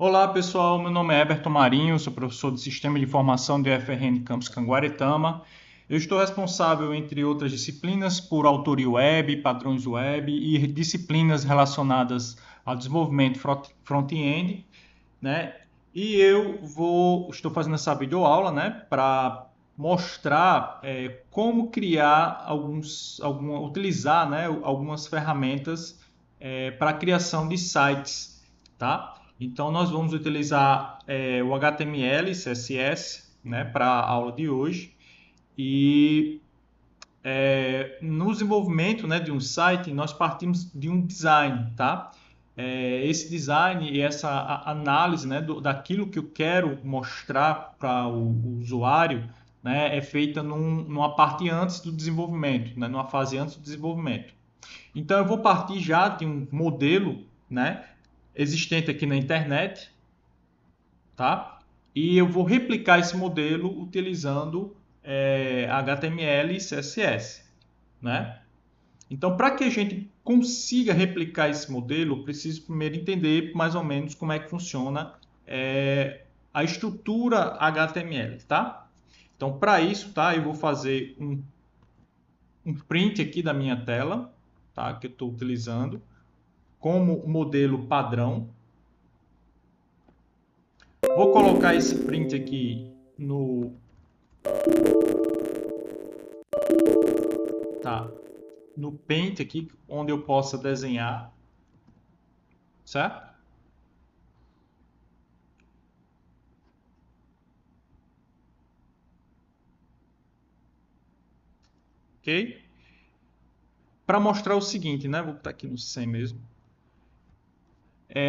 Olá pessoal, meu nome é Eberton Marinho, sou professor de Sistema de Informação do UFRN Campus Canguaretama. Eu estou responsável, entre outras disciplinas, por autoria web, padrões web e disciplinas relacionadas ao desenvolvimento front-end, né? E estou fazendo essa videoaula, né, para mostrar como criar utilizar, né, algumas ferramentas para a criação de sites, tá? Então nós vamos utilizar o HTML e CSS, né, para a aula de hoje. E no desenvolvimento, né, de um site, nós partimos de um design, tá? Esse design e essa análise, né, daquilo que eu quero mostrar para o usuário, né, é feita numa parte antes do desenvolvimento, né, numa fase antes do desenvolvimento. Então eu vou partir já de um modelo, né, existente aqui na internet, tá? E eu vou replicar esse modelo utilizando HTML e CSS, né? Então, para que a gente consiga replicar esse modelo, eu preciso primeiro entender mais ou menos como é que funciona a estrutura HTML, tá? Então, para isso, tá, eu vou fazer um print aqui da minha tela, tá, que eu estou utilizando como modelo padrão. Vou colocar esse print aqui no Paint aqui, onde eu possa desenhar, certo? Ok? Para mostrar o seguinte, né? Vou botar aqui no 100 mesmo.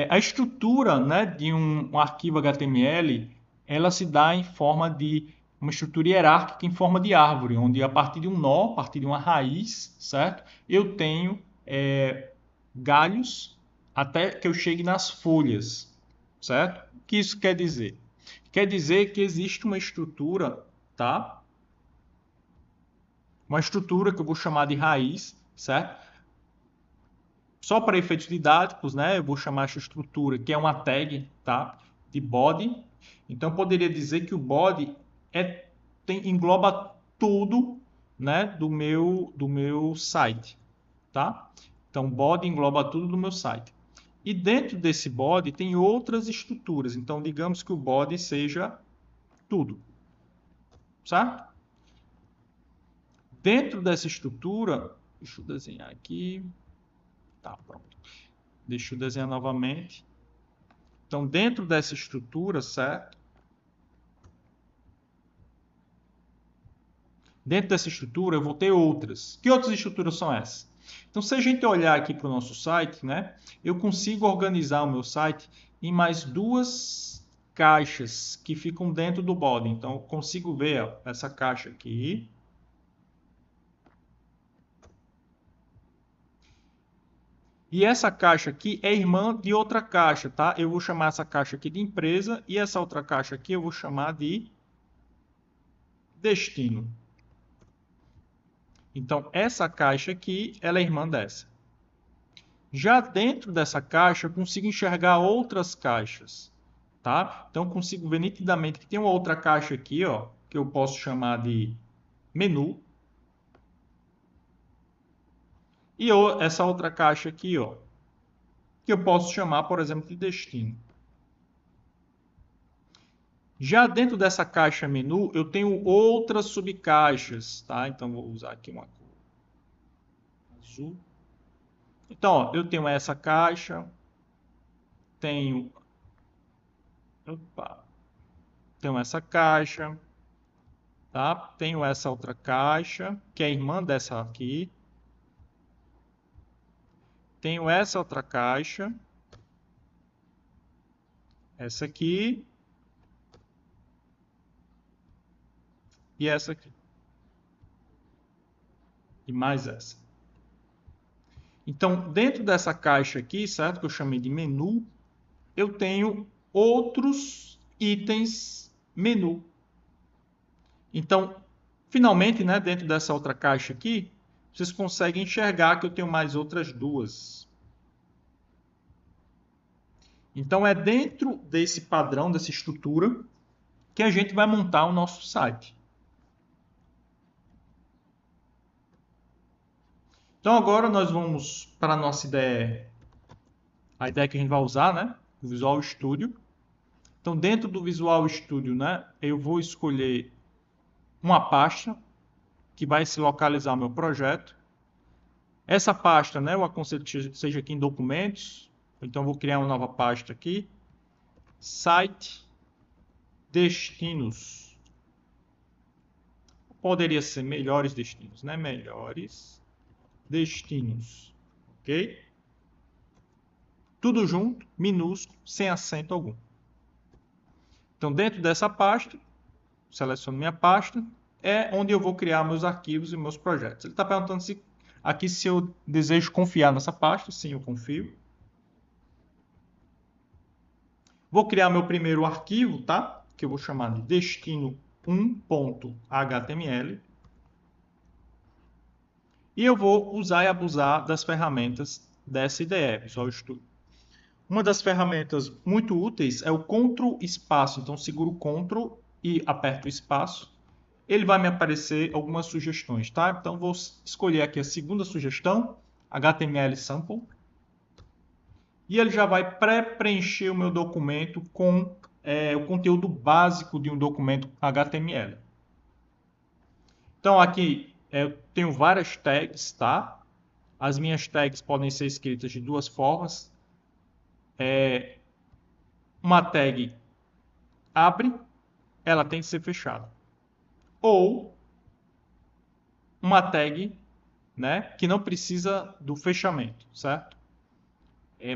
A estrutura, né, de um arquivo HTML, ela se dá em forma de uma estrutura hierárquica em forma de árvore, onde a partir de um nó, a partir de uma raiz, certo? Eu tenho galhos até que eu chegue nas folhas, certo? O que isso quer dizer? Quer dizer que existe uma estrutura, tá? Uma estrutura que eu vou chamar de raiz, certo? Só para efeitos didáticos, né? Eu vou chamar essa estrutura que é uma tag, tá? De body. Então eu poderia dizer que o body engloba tudo, né? Do meu site, tá? Então body engloba tudo do meu site. E dentro desse body tem outras estruturas. Então digamos que o body seja tudo, certo? Dentro dessa estrutura, deixa eu desenhar aqui. Tá, pronto. Deixa eu desenhar novamente. Então, dentro dessa estrutura, certo? Dentro dessa estrutura, eu vou ter outras. Que outras estruturas são essas? Então, se a gente olhar aqui para o nosso site, né, eu consigo organizar o meu site em mais duas caixas que ficam dentro do body. Então, eu consigo ver ó, essa caixa aqui. E essa caixa aqui é irmã de outra caixa, tá? Eu vou chamar essa caixa aqui de empresa e essa outra caixa aqui eu vou chamar de destino. Então, essa caixa aqui, ela é irmã dessa. Já dentro dessa caixa, eu consigo enxergar outras caixas, tá? Então, eu consigo ver nitidamente que tem uma outra caixa aqui, ó, que eu posso chamar de menu. E essa outra caixa aqui, ó, que eu posso chamar, por exemplo, de destino. Já dentro dessa caixa menu, eu tenho outras subcaixas, tá? Então, vou usar aqui uma cor azul. Então, ó, eu tenho essa caixa, tenho, tenho essa caixa, tá? Tenho essa outra caixa, que é irmã dessa aqui. Tenho essa outra caixa, essa aqui e essa aqui. E mais essa. Então, dentro dessa caixa aqui, certo? Que eu chamei de menu, eu tenho outros itens menu. Então, finalmente, né, dentro dessa outra caixa aqui, vocês conseguem enxergar que eu tenho mais outras duas. Então, é dentro desse padrão, dessa estrutura, que a gente vai montar o nosso site. Então, agora nós vamos para a nossa ideia, a ideia que a gente vai usar, né? O Visual Studio. Então, dentro do Visual Studio, né, eu vou escolher uma pasta que vai se localizar no meu projeto. Essa pasta, né, eu aconselho que seja aqui em documentos. Então, eu vou criar uma nova pasta aqui. Site destinos. Poderia ser melhores destinos, né? Melhores destinos. Ok? Tudo junto, minúsculo, sem acento algum. Então, dentro dessa pasta, seleciono minha pasta, é onde eu vou criar meus arquivos e meus projetos. Ele está perguntando aqui se eu desejo confiar nessa pasta. Sim, eu confio. Vou criar meu primeiro arquivo, tá? Que eu vou chamar de destino1.html. E eu vou usar e abusar das ferramentas dessa IDE, Visual Studio. Uma das ferramentas muito úteis é o Ctrl espaço. Então, seguro Ctrl e aperto o espaço. Ele vai me aparecer algumas sugestões, tá? Então, vou escolher aqui a segunda sugestão, HTML Sample. E ele já vai pré-preencher o meu documento com o conteúdo básico de um documento HTML. Então, aqui eu tenho várias tags, tá? As minhas tags podem ser escritas de duas formas. Uma tag abre, ela tem que ser fechada. Ou uma tag, né, que não precisa do fechamento, certo?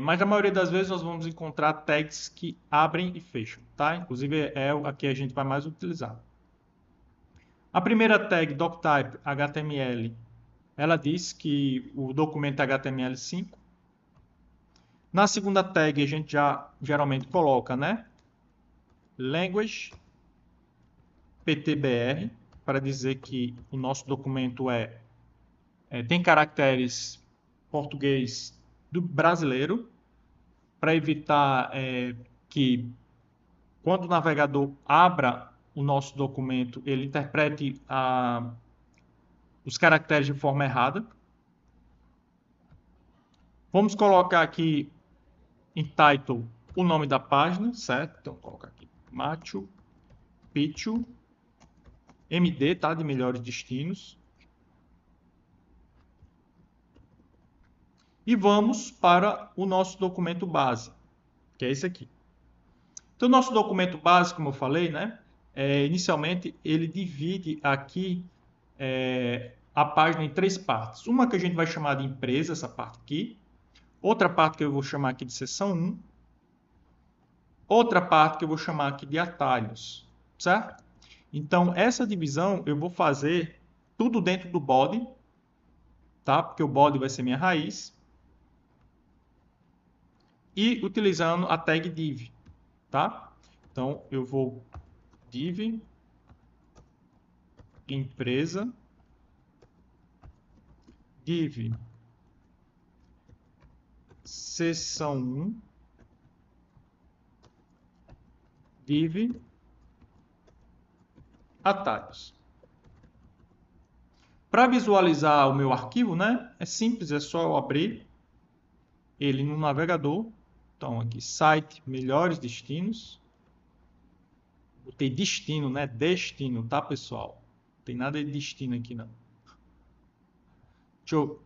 Mas na maioria das vezes nós vamos encontrar tags que abrem e fecham, tá? Inclusive é a que a gente vai mais utilizar. A primeira tag, doctype HTML, ela diz que o documento é HTML5. Na segunda tag a gente já geralmente coloca, né? Language PTBR, para dizer que o nosso documento tem caracteres português do brasileiro, para evitar que quando o navegador abra o nosso documento, ele interprete os caracteres de forma errada. Vamos colocar aqui em title o nome da página, certo? Então, colocar aqui Machu Picchu, MD, tá? De melhores destinos. E vamos para o nosso documento base, que é esse aqui. Então, o nosso documento base, como eu falei, né? Inicialmente, ele divide aqui a página em três partes. Uma que a gente vai chamar de empresa, essa parte aqui. Outra parte que eu vou chamar aqui de seção 1. Outra parte que eu vou chamar aqui de atalhos, certo? Então, essa divisão eu vou fazer tudo dentro do body, tá? Porque o body vai ser minha raiz. E utilizando a tag div, tá? Então, eu vou div empresa, div seção 1, div atalhos. Para visualizar o meu arquivo, né? É simples, é só eu abrir ele no navegador. Então, aqui, site, melhores destinos. Botei destino, né? Destino, tá, pessoal? Não tem nada de destino aqui, não. Deixa eu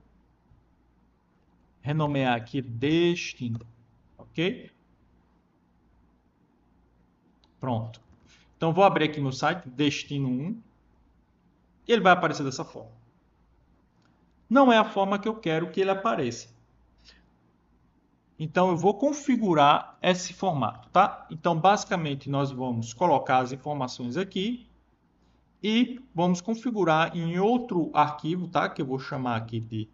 renomear aqui destino, ok? Pronto. Então, vou abrir aqui meu site, destino 1. E ele vai aparecer dessa forma. Não é a forma que eu quero que ele apareça. Então, eu vou configurar esse formato, tá? Então, basicamente, nós vamos colocar as informações aqui e vamos configurar em outro arquivo, tá? Que eu vou chamar aqui de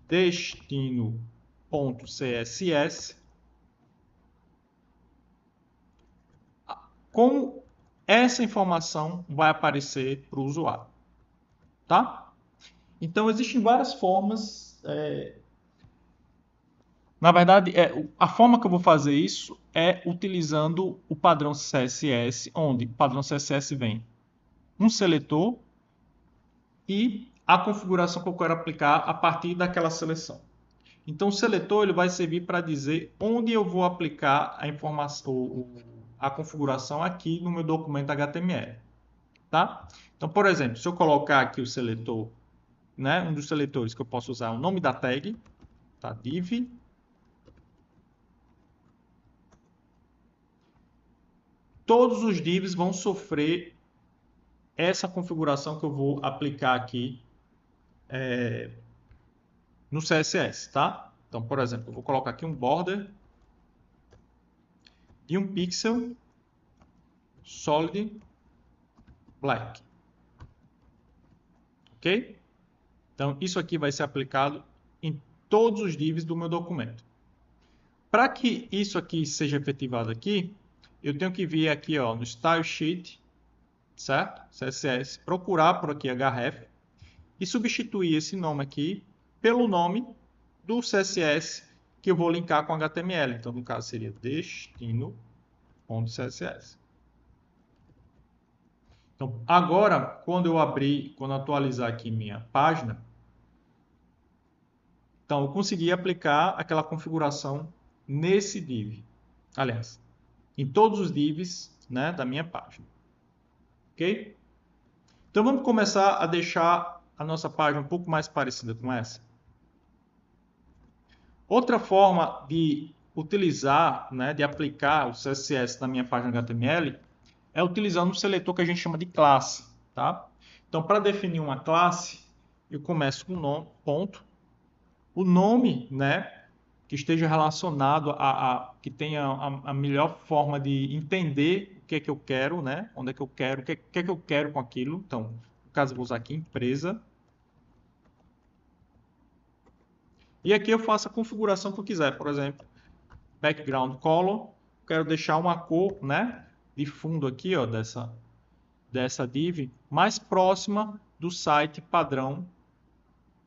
destino.css, como essa informação vai aparecer para o usuário, tá? Então, existem várias formas Na verdade, a forma que eu vou fazer isso é utilizando o padrão CSS, onde o padrão CSS vem um seletor e a configuração que eu quero aplicar a partir daquela seleção. Então, o seletor ele vai servir para dizer onde eu vou aplicar a informação, a configuração aqui no meu documento HTML. Tá? Então, por exemplo, se eu colocar aqui o seletor, né, um dos seletores que eu posso usar é o nome da tag, tá? Div. Todos os divs vão sofrer essa configuração que eu vou aplicar aqui no CSS, tá? Então, por exemplo, eu vou colocar aqui um border de 1 pixel solid black. Ok? Então, isso aqui vai ser aplicado em todos os divs do meu documento. Para que isso aqui seja efetivado aqui, eu tenho que vir aqui ó, no Style Sheet, certo? CSS, procurar por aqui href e substituir esse nome aqui pelo nome do CSS que eu vou linkar com HTML. Então, no caso, seria destino.css. Então, agora, quando eu atualizar aqui minha página, então eu consegui aplicar aquela configuração nesse div. Aliás, em todos os divs, né, da minha página. Ok? Então, vamos começar a deixar a nossa página um pouco mais parecida com essa. Outra forma de utilizar, né, de aplicar o CSS na minha página HTML é utilizando um seletor que a gente chama de classe. Tá? Então, para definir uma classe, eu começo com nome, ponto. O nome, né, que esteja relacionado que tenha a melhor forma de entender o que é que eu quero, né, onde é que eu quero, o que é que eu quero com aquilo. Então, no caso, eu vou usar aqui empresa. E aqui eu faço a configuração que eu quiser, por exemplo, background color, quero deixar uma cor, né, de fundo aqui, ó, dessa div mais próxima do site padrão,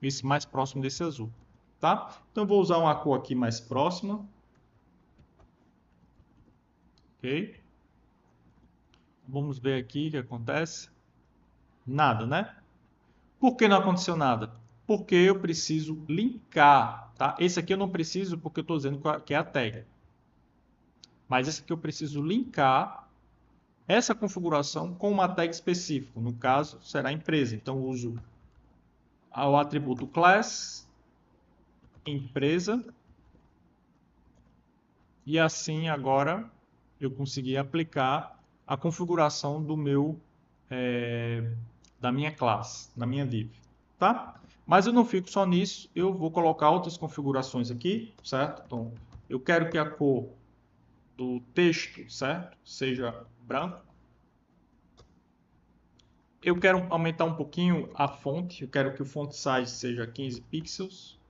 esse mais próximo desse azul, tá? Então eu vou usar uma cor aqui mais próxima, ok? Vamos ver aqui o que acontece. Nada, né? Por que não aconteceu nada? Porque eu preciso linkar, tá? Esse aqui eu não preciso porque eu estou dizendo que é a tag. Mas esse aqui eu preciso linkar essa configuração com uma tag específica. No caso, será a empresa. Então, eu uso o atributo class, empresa. E assim, agora, eu consegui aplicar a configuração da minha classe, da minha div. Tá? Mas eu não fico só nisso, eu vou colocar outras configurações aqui, certo? Então, eu quero que a cor do texto, certo, seja branco. Eu quero aumentar um pouquinho a fonte, eu quero que o font size seja 15 pixels.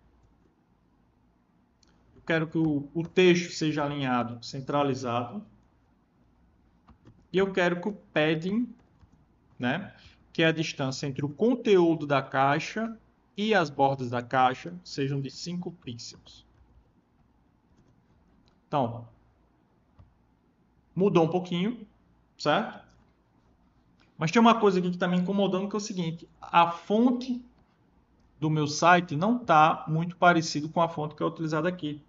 Eu quero que o texto seja alinhado, centralizado. E eu quero que o padding, né, que é a distância entre o conteúdo da caixa e as bordas da caixa, sejam de 5 pixels. Então, mudou um pouquinho, certo? Mas tem uma coisa aqui que está me incomodando, que é o seguinte: a fonte do meu site não está muito parecido com a fonte que é utilizada aqui.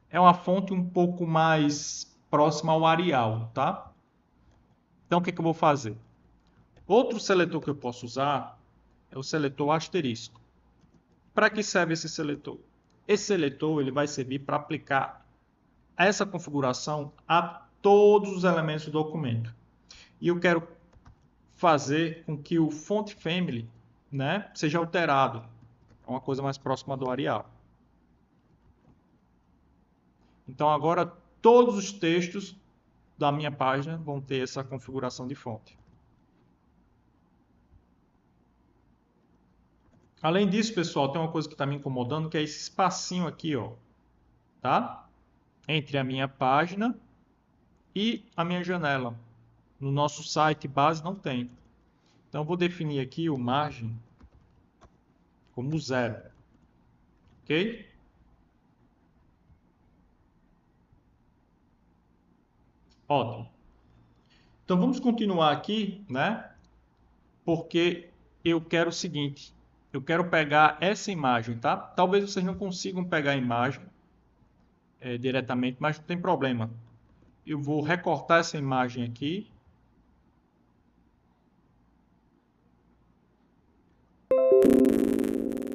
É uma fonte um pouco mais próxima ao Arial, tá? Então, o que eu vou fazer? Outro seletor que eu posso usar é o seletor asterisco. Para que serve esse seletor? Esse seletor ele vai servir para aplicar essa configuração a todos os elementos do documento. E eu quero fazer com que o font family, né, seja alterado. É uma coisa mais próxima do Arial. Então agora todos os textos da minha página vão ter essa configuração de fonte. Além disso, pessoal, tem uma coisa que está me incomodando, que é esse espacinho aqui, ó, tá? Entre a minha página e a minha janela. No nosso site base não tem. Então, eu vou definir aqui o margem como 0. Ok? Ótimo. Então vamos continuar aqui, né? Porque eu quero o seguinte, eu quero pegar essa imagem, tá? Talvez vocês não consigam pegar a imagem diretamente, mas não tem problema. Eu vou recortar essa imagem aqui.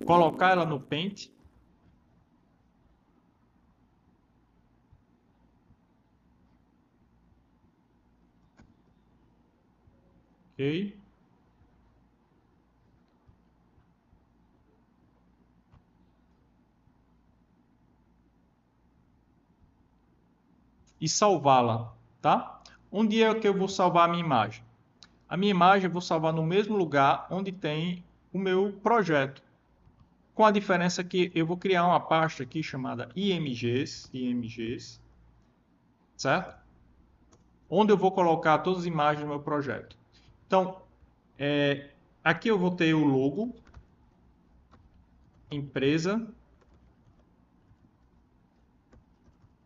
Colocar ela no Paint. Ok. E salvá-la, tá? Onde é que eu vou salvar a minha imagem? A minha imagem eu vou salvar no mesmo lugar onde tem o meu projeto. Com a diferença que eu vou criar uma pasta aqui chamada IMGs, certo? Onde eu vou colocar todas as imagens do meu projeto. Então, aqui eu vou ter o logo, empresa,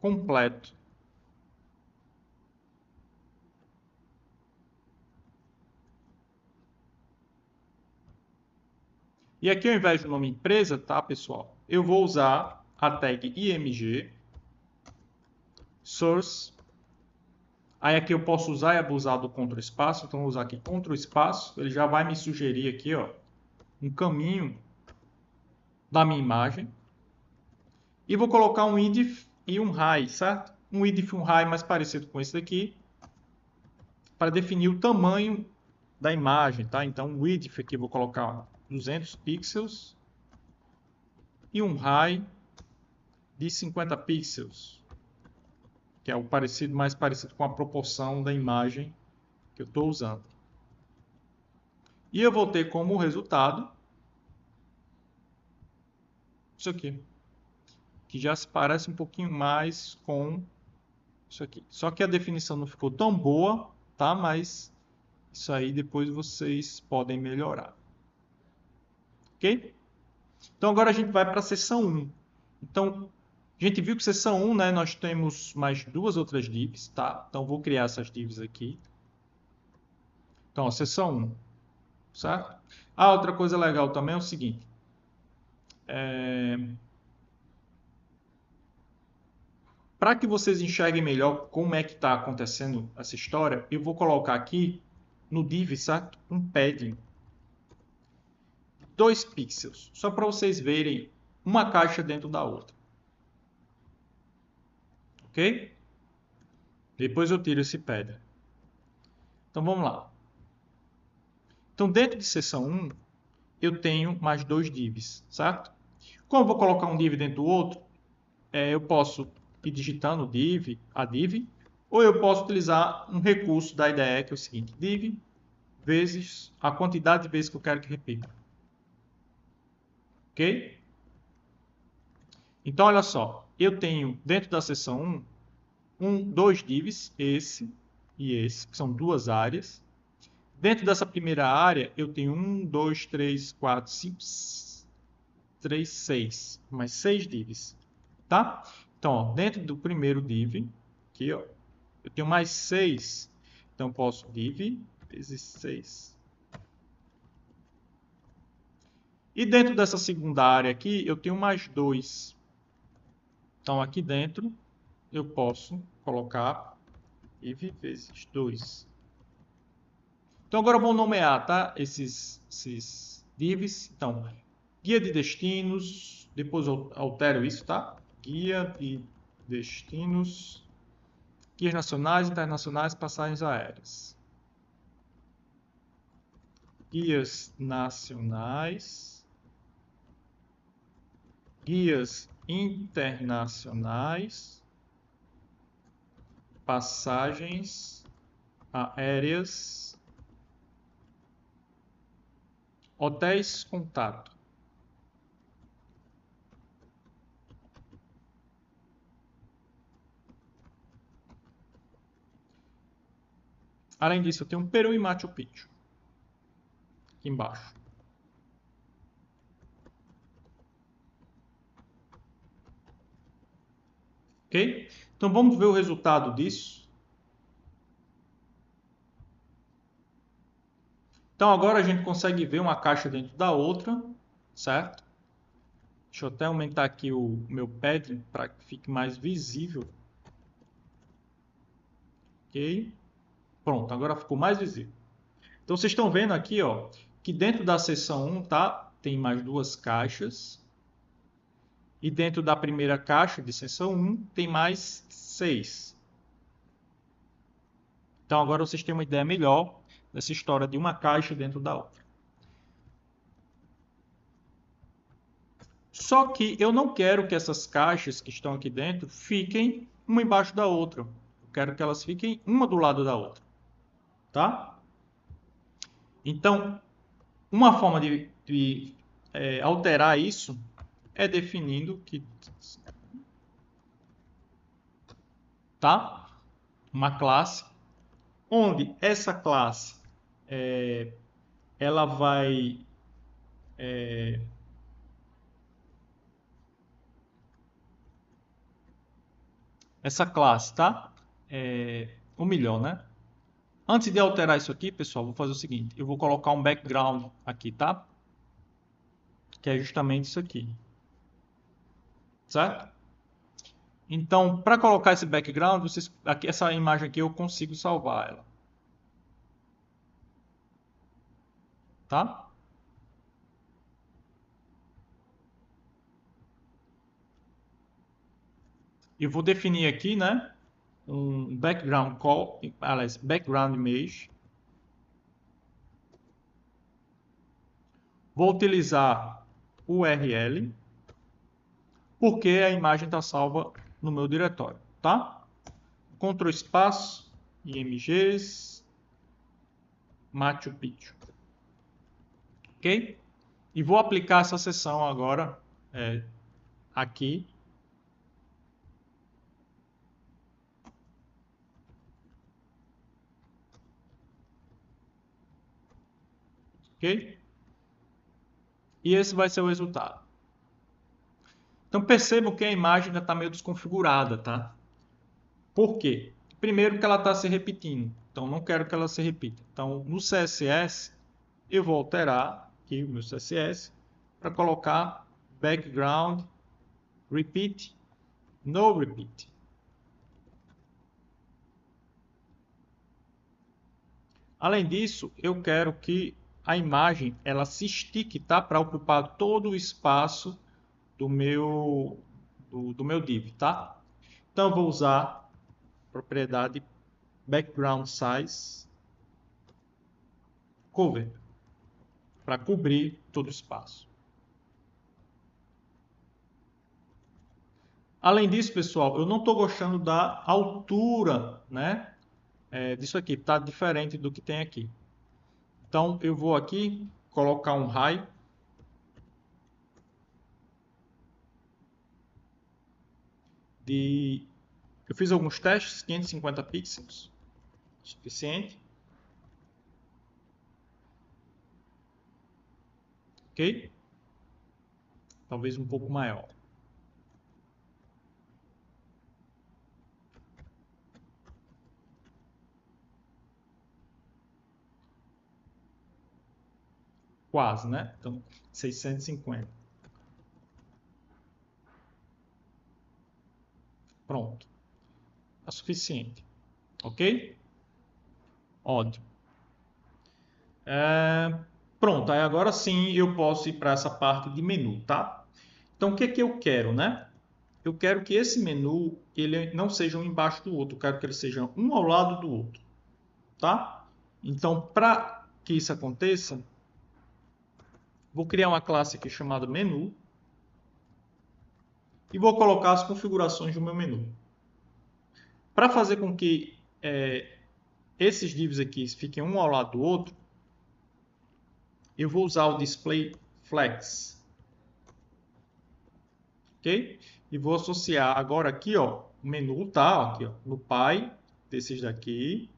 completo. E aqui ao invés do nome empresa, tá, pessoal? Eu vou usar a tag img source. Aí aqui eu posso usar e abusar do Ctrl espaço, então vou usar aqui Ctrl espaço, ele já vai me sugerir aqui, ó, um caminho da minha imagem. E vou colocar um idif e um high, certo? Um idif e um high mais parecido com esse daqui, para definir o tamanho da imagem, tá? Então o idif aqui eu vou colocar 200 pixels e um high de 50 pixels, que é o parecido, mais parecido com a proporção da imagem que eu estou usando. E eu vou ter como resultado isso aqui, que já se parece um pouquinho mais com isso aqui. Só que a definição não ficou tão boa, tá? Mas isso aí depois vocês podem melhorar. Ok? Então agora a gente vai para a seção 1. Então, a gente viu que seção 1, né, nós temos mais duas outras divs, tá? Então vou criar essas divs aqui. Então, a seção 1, certo? Ah, outra coisa legal também é o seguinte. Para que vocês enxerguem melhor como é que está acontecendo essa história, eu vou colocar aqui no div, certo? Um padding. 2 pixels, só para vocês verem uma caixa dentro da outra. Ok? Depois eu tiro esse padding. Então vamos lá. Então dentro de seção 1, eu tenho mais dois divs, certo? Como eu vou colocar um div dentro do outro, eu posso ir digitando div, a div, ou eu posso utilizar um recurso da IDE, que é o seguinte, div vezes a quantidade de vezes que eu quero que repita. Ok? Então, olha só, eu tenho dentro da seção 1, dois divs, esse e esse, que são duas áreas. Dentro dessa primeira área, eu tenho 1, 2, 3, 4, 5, 3, 6, mais 6 divs, tá? Então, ó, dentro do primeiro div, aqui, ó, eu tenho mais 6, então posso div vezes 6. E dentro dessa segunda área aqui, eu tenho mais 2. Então, aqui dentro, eu posso colocar div vezes 2. Então, agora eu vou nomear, tá? Esses divs. Então, guia de destinos. Depois eu altero isso, tá? Guia de destinos. Guias nacionais, internacionais, passagens aéreas. Guias nacionais. Guias internacionais. Passagens aéreas. Hotéis contato. Além disso, eu tenho um Peru e Machu Picchu aqui embaixo. Ok? Então vamos ver o resultado disso. Então agora a gente consegue ver uma caixa dentro da outra, certo? Deixa eu até aumentar aqui o meu padding para que fique mais visível. Ok? Pronto, agora ficou mais visível. Então vocês estão vendo aqui, ó, que dentro da seção 1, tá? Tem mais duas caixas. E dentro da primeira caixa de seção 1 tem mais 6. Então agora vocês têm uma ideia melhor dessa história de uma caixa dentro da outra. Só que eu não quero que essas caixas que estão aqui dentro fiquem uma embaixo da outra. Eu quero que elas fiquem uma do lado da outra. Tá? Então, uma forma de alterar isso é definindo que, tá? Uma classe onde essa classe ela vai essa classe, tá? Ou melhor, né? Antes de alterar isso aqui, pessoal, vou fazer o seguinte. Eu vou colocar um background aqui, tá? Que é justamente isso aqui. Certo? Então, para colocar esse background, essa imagem aqui eu consigo salvar ela. Tá? Eu vou definir aqui, né? Um background call, aliás, background image. Vou utilizar o URL, porque a imagem está salva no meu diretório, tá? Ctrl espaço, imgs, Machu Picchu. Ok? E vou aplicar essa seção agora aqui. Ok? E esse vai ser o resultado. Então percebam que a imagem já está meio desconfigurada, tá? Por quê? Primeiro que ela está se repetindo. Então não quero que ela se repita. Então no CSS eu vou alterar aqui o meu CSS para colocar background repeat no repeat. Além disso, eu quero que a imagem ela se estique, tá? Para ocupar todo o espaço do meu div, tá? Então eu vou usar a propriedade background size cover para cobrir todo o espaço. Além disso, pessoal, eu não estou gostando da altura, né? Disso aqui, tá diferente do que tem aqui. Então eu vou aqui colocar um height eu fiz alguns testes, 550 pixels, suficiente. Ok? Talvez um pouco maior. Quase, né? Então, 650. Pronto. É suficiente. Ok? Ótimo. Pronto, aí agora sim eu posso ir para essa parte de menu, tá? Então, o que é que eu quero, né? Eu quero que esse menu ele não seja um embaixo do outro, eu quero que ele seja um ao lado do outro, tá? Então, para que isso aconteça, vou criar uma classe aqui chamada menu e vou colocar as configurações do meu menu. Para fazer com que esses divs aqui fiquem um ao lado do outro, eu vou usar o display flex, ok? E vou associar agora aqui, ó, o menu tá aqui, ó, no pai desses daqui,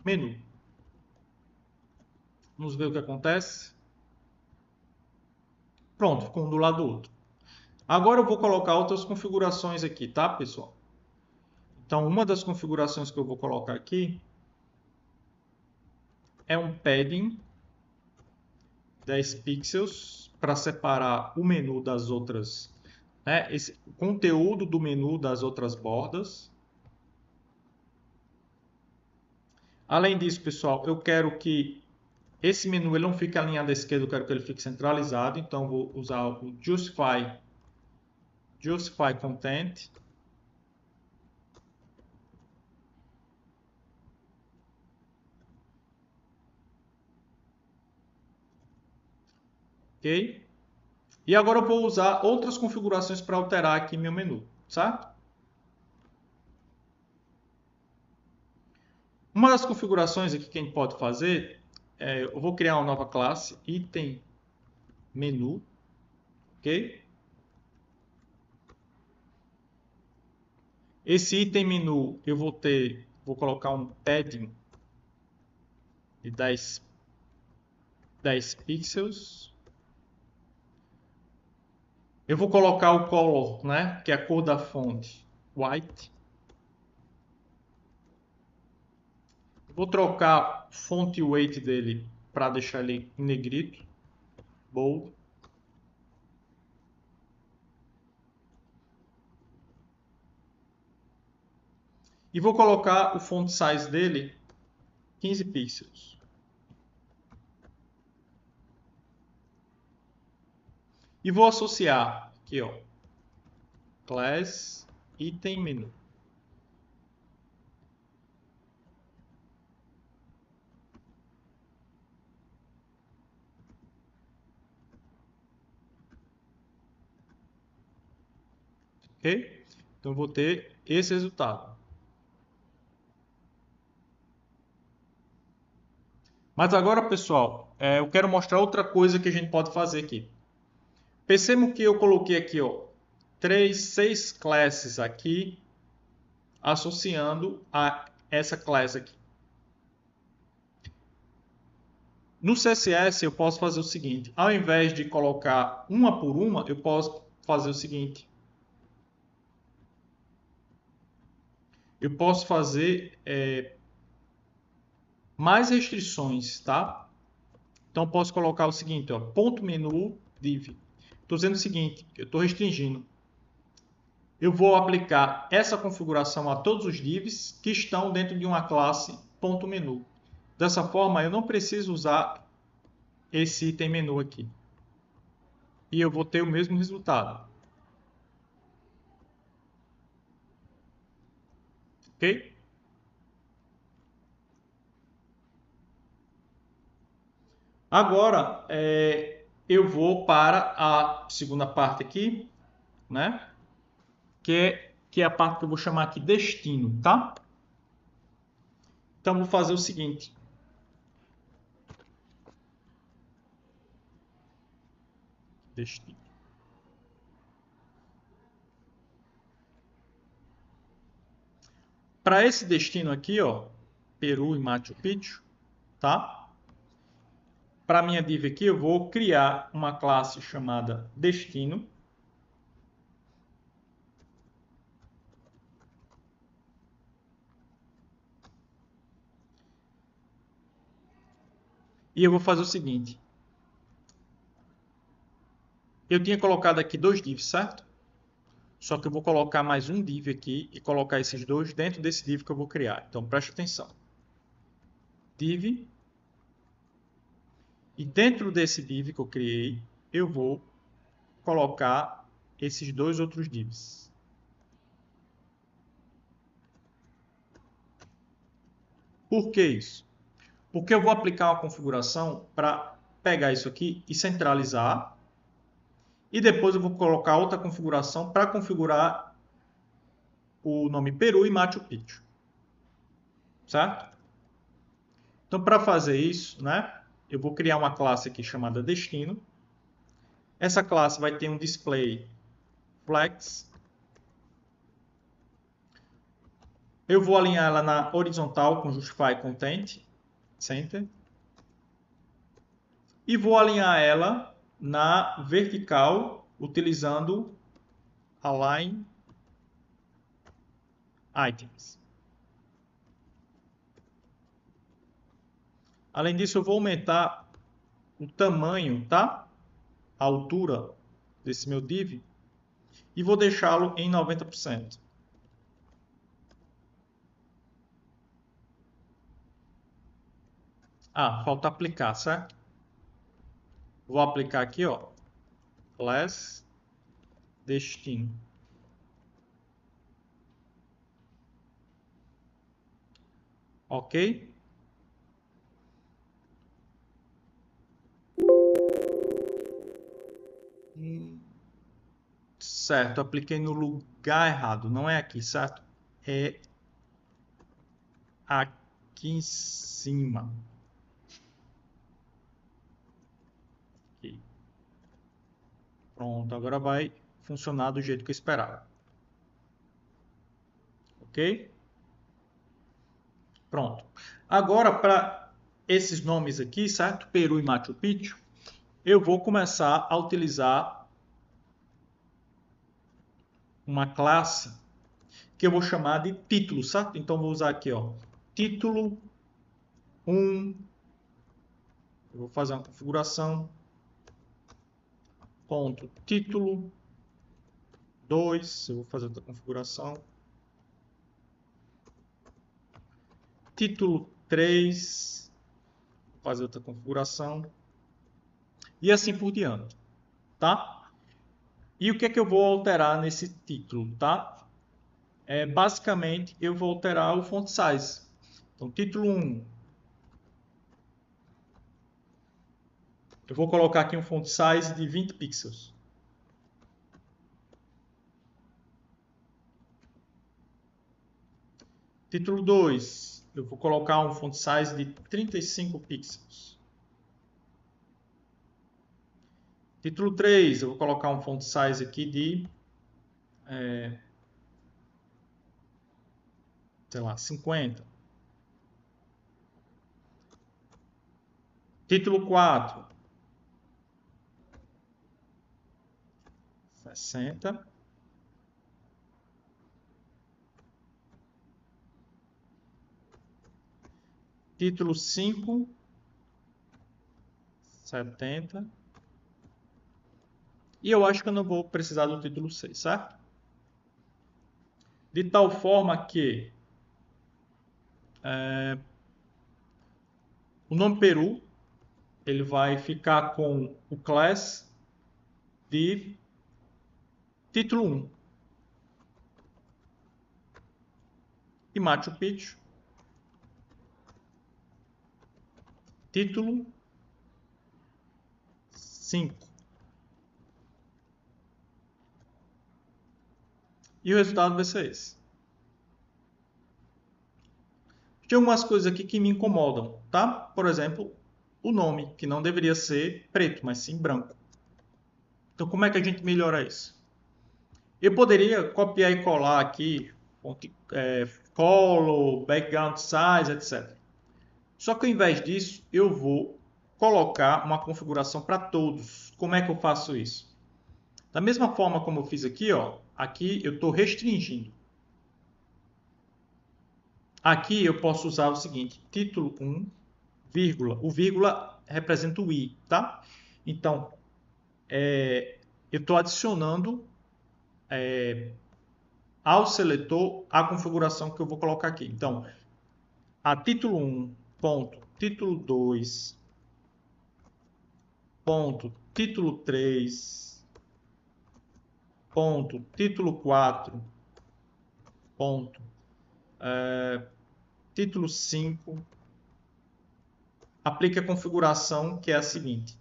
menu. Vamos ver o que acontece. Pronto, ficou um do lado do outro. Agora eu vou colocar outras configurações aqui, tá, pessoal? Então, uma das configurações que eu vou colocar aqui é um padding 10 pixels para separar o menu das outras, né, o conteúdo do menu das outras bordas. Além disso, pessoal, eu quero que esse menu ele não fique alinhado à esquerda, eu quero que ele fique centralizado, então vou usar o Justify Content. Ok? E agora eu vou usar outras configurações para alterar aqui meu menu, certo? Uma das configurações aqui que a gente pode fazer, eu vou criar uma nova classe, item menu, ok? Esse item menu eu vou colocar um padding de 10 pixels. Eu vou colocar o color, né, que é a cor da fonte, white. Vou trocar font weight dele para deixar ele em negrito, bold. E vou colocar o font size dele 15 pixels. E vou associar aqui, ó, class item menu. Ok? Então vou ter esse resultado. Mas agora, pessoal, eu quero mostrar outra coisa que a gente pode fazer aqui. Percebam que eu coloquei aqui, ó, 6 classes aqui, associando a essa classe aqui. No CSS eu posso fazer o seguinte, ao invés de colocar uma por uma, eu posso fazer o seguinte. Eu posso fazer mais restrições, tá? Então eu posso colocar o seguinte, ó, ponto menu div. Estou dizendo o seguinte, eu estou restringindo. Eu vou aplicar essa configuração a todos os divs que estão dentro de uma classe ponto menu. Dessa forma, eu não preciso usar esse item menu aqui. E eu vou ter o mesmo resultado. Ok? Agora, eu vou para a segunda parte aqui, né? Que é a parte que eu vou chamar aqui destino, tá? Então, vou fazer o seguinte. Destino. Para esse destino aqui, ó, Peru e Machu Picchu, tá? Para minha div aqui, eu vou criar uma classe chamada destino. E eu vou fazer o seguinte. Eu tinha colocado aqui 2 divs, certo? Só que eu vou colocar mais um div aqui e colocar esses dois dentro desse div que eu vou criar. Então, preste atenção. Div. E dentro desse div que eu criei, eu vou colocar esses dois outros divs. Por que isso? Porque eu vou aplicar uma configuração para pegar isso aqui e centralizar. E depois eu vou colocar outra configuração para configurar o nome Peru e Machu Picchu. Certo? Então, para fazer isso, né, eu vou criar uma classe aqui chamada destino. Essa classe vai ter um display flex. Eu vou alinhar ela na horizontal com justify content center. E vou alinhar ela na vertical utilizando align items. Além disso, eu vou aumentar o tamanho, tá? A altura desse meu div e vou deixá-lo em 90%. Ah, falta aplicar, certo? Vou aplicar aqui, ó, class destino. Ok? Certo, apliquei no lugar errado. Não é aqui, certo? É aqui em cima. Aqui. Pronto, agora vai funcionar do jeito que eu esperava. Ok? Pronto. Agora, para esses nomes aqui, certo? Peru e Machu Picchu, eu vou começar a utilizar uma classe que eu vou chamar de título, certo? Então, vou usar aqui, ó, título 1. Eu vou fazer uma configuração. Ponto título 2. Eu vou fazer outra configuração. Título 3. Vou fazer outra configuração. E assim por diante, tá? E o que é que eu vou alterar nesse título, tá? Basicamente, eu vou alterar o font size. Então, título 1. Eu vou colocar aqui um font size de 20 pixels. Título 2. Eu vou colocar um font size de 35 pixels. Título 3. Eu vou colocar um font size aqui de sei lá, 50. Título 4, 60. Título 5, 70. E eu acho que eu não vou precisar do título 6, certo? De tal forma que o nome Peru ele vai ficar com o class de título 1. E Machu Picchu, título 5. E o resultado vai ser esse. Tem algumas coisas aqui que me incomodam, tá? Por exemplo, o nome, que não deveria ser preto, mas sim branco. Então, como é que a gente melhora isso? Eu poderia copiar e colar aqui, color, background size, etc. Só que ao invés disso, eu vou colocar uma configuração para todos. Como é que eu faço isso? Da mesma forma como eu fiz aqui, ó, aqui eu estou restringindo. Aqui eu posso usar o seguinte, título 1, vírgula. O vírgula representa o i, tá? Então, eu estou adicionando ao seletor a configuração que eu vou colocar aqui. Então, a título 1, ponto, título 2, ponto, título 3, ponto, título 4, ponto, título 5, aplique a configuração que é a seguinte.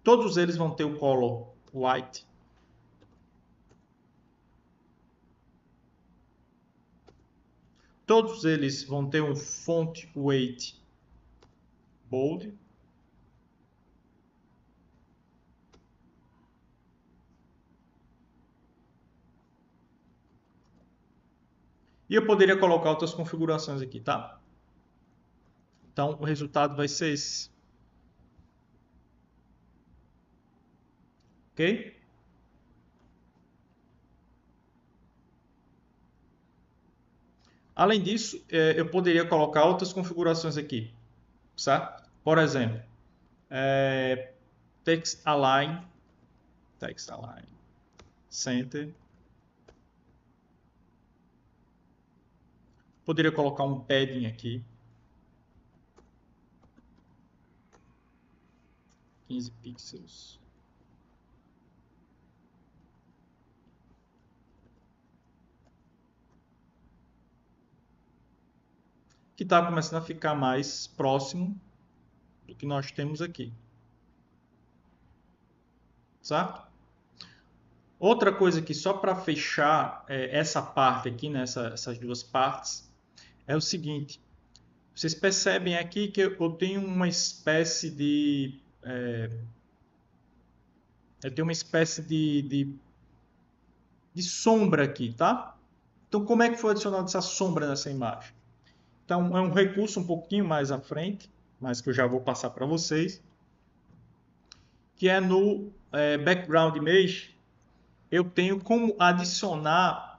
Todos eles vão ter o color white. Todos eles vão ter um font weight bold. E eu poderia colocar outras configurações aqui, tá? Então, o resultado vai ser esse. Ok? Além disso, eu poderia colocar outras configurações aqui, certo? Por exemplo, Text Align, Center. Poderia colocar um padding aqui, 15 pixels. Que está começando a ficar mais próximo do que nós temos aqui. Certo? Outra coisa aqui, só para fechar essa parte aqui, né, essas duas partes, é o seguinte. Vocês percebem aqui que eu tenho uma espécie de... eu tenho uma espécie de sombra aqui, tá? Então, como é que foi adicionada essa sombra nessa imagem? Então, é um recurso um pouquinho mais à frente, mas que eu já vou passar para vocês, que é no Background Image. Eu tenho como adicionar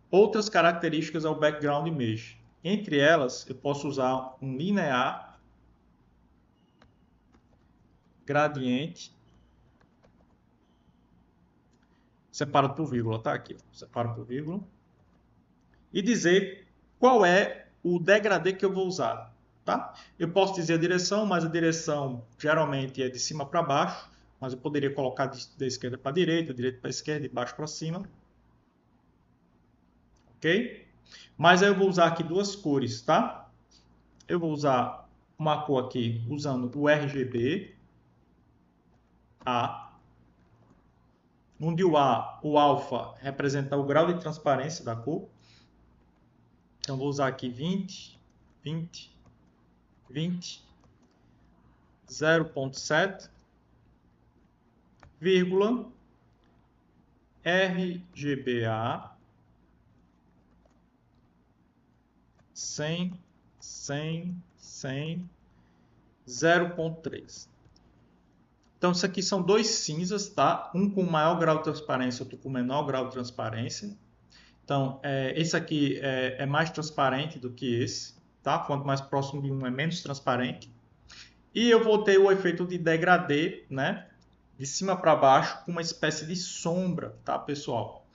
outras características ao Background Image. Entre elas, eu posso usar um linear, gradiente, separado por vírgula, tá aqui, separado por vírgula, e dizer qual é o degradê que eu vou usar, tá? Eu posso dizer a direção, mas a direção geralmente é de cima para baixo, mas eu poderia colocar da esquerda para a direita, direita para a esquerda, de baixo para cima, ok? Mas aí eu vou usar aqui duas cores, tá? Eu vou usar uma cor aqui usando o RGB A, onde o A, o alfa, representa o grau de transparência da cor. Então, vou usar aqui 20, 20, 20, 0.7, vírgula, RGBA, 100, 100, 100, 0.3. Então, isso aqui são dois cinzas, tá? Um com maior grau de transparência, outro com menor grau de transparência. Então, esse aqui é mais transparente do que esse, tá? Quanto mais próximo de um é menos transparente. E eu vou ter o efeito de degradê, né? De cima para baixo, com uma espécie de sombra, tá, pessoal?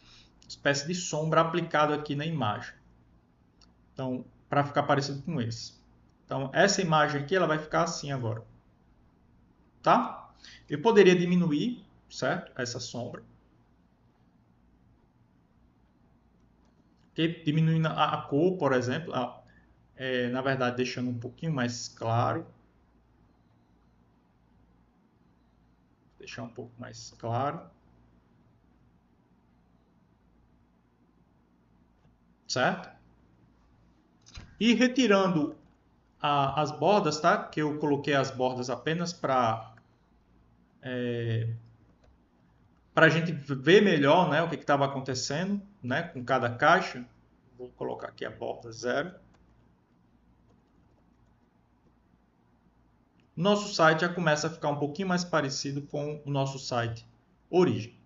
Espécie de sombra aplicada aqui na imagem. Então, para ficar parecido com esse. Então, essa imagem aqui, ela vai ficar assim agora. Tá? Eu poderia diminuir, certo? Essa sombra. Diminuindo a cor, por exemplo. Na verdade, deixando um pouquinho mais claro. Deixar um pouco mais claro. Certo? E retirando as bordas, tá? Que eu coloquei as bordas apenas para a gente ver melhor, né, o que estava acontecendo, né, com cada caixa. Vou colocar aqui a borda 0. Nosso site já começa a ficar um pouquinho mais parecido com o nosso site origem.